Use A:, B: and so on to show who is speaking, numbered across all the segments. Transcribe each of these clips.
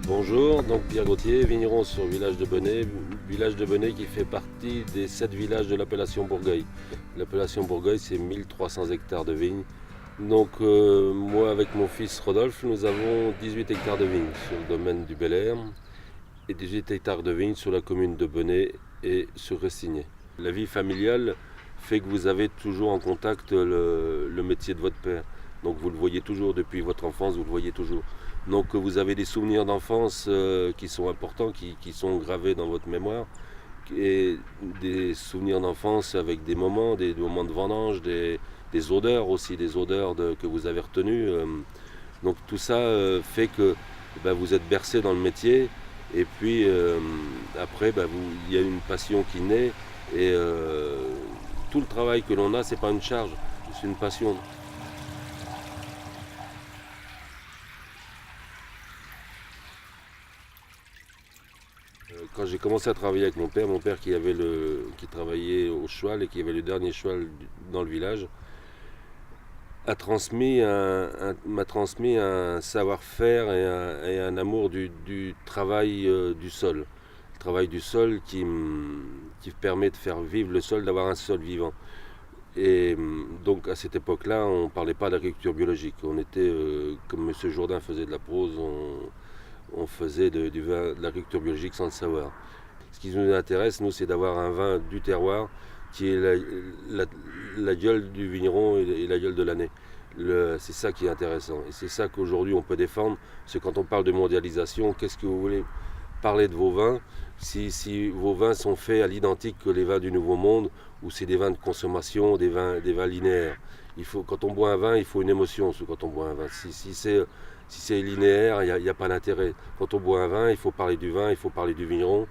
A: Bonjour, donc Pierre Gauthier, vigneron sur village de Benay qui fait partie des 7 villages de l'appellation Bourgueil. L'appellation Bourgueil, c'est 1300 hectares de vignes. Donc moi avec mon fils Rodolphe, nous avons 18 hectares de vignes sur le domaine du Bel Air et 18 hectares de vignes sur la commune de Benay et sur Restigné. La vie familiale fait que vous avez toujours en contact le métier de votre père. Donc vous le voyez toujours depuis votre enfance, vous le voyez toujours. Donc vous avez des souvenirs d'enfance qui sont importants, qui sont gravés dans votre mémoire. Et des souvenirs d'enfance avec des moments de vendange, des odeurs aussi, des odeurs que vous avez retenues. Donc tout ça fait que vous êtes bercé dans le métier. Et puis après, il y a une passion qui naît. Et tout le travail que l'on a, c'est pas une charge, c'est une passion. Quand j'ai commencé à travailler avec mon père qui travaillait au cheval et qui avait le dernier cheval dans le village, m'a transmis un savoir-faire et un amour du travail du sol. Le travail du sol qui permet de faire vivre le sol, d'avoir un sol vivant. Et donc à cette époque-là, on ne parlait pas d'agriculture biologique. On était, comme M. Jourdain faisait de la prose, on faisait de l'agriculture biologique sans le savoir. Ce qui nous intéresse, nous, c'est d'avoir un vin du terroir qui est la gueule du vigneron et la gueule de l'année. C'est ça qui est intéressant. Et c'est ça qu'aujourd'hui on peut défendre. Parce que quand on parle de mondialisation, qu'est-ce que vous voulez parler de vos vins si vos vins sont faits à l'identique que les vins du Nouveau Monde, ou c'est des vins de consommation, des vins linéaires. Quand on boit un vin, il faut une émotion quand on boit un vin. Si c'est linéaire, il n'y a pas d'intérêt. Quand on boit un vin, il faut parler du vin, il faut parler du vigneron.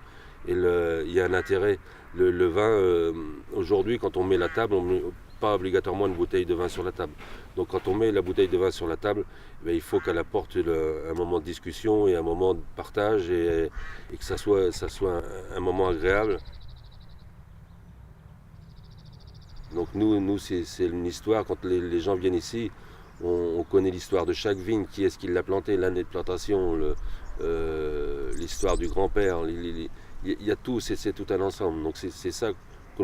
A: Et il y a un intérêt. Le vin, aujourd'hui, quand on met la table, on ne met pas obligatoirement une bouteille de vin sur la table. Donc quand on met la bouteille de vin sur la table, il faut qu'elle apporte un moment de discussion et un moment de partage et que ça soit un moment agréable. Donc nous c'est une histoire. Quand les gens viennent ici, on connaît l'histoire de chaque vigne, qui est-ce qui l'a planté, l'année de plantation, l'histoire du grand-père. Il y a tout, c'est tout un ensemble. Donc c'est ça que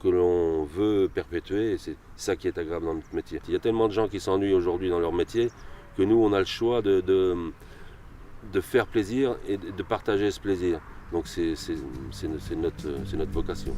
A: l'on veut perpétuer, et c'est ça qui est agréable dans notre métier. Il y a tellement de gens qui s'ennuient aujourd'hui dans leur métier que nous, on a le choix de faire plaisir et de partager ce plaisir. Donc c'est notre vocation.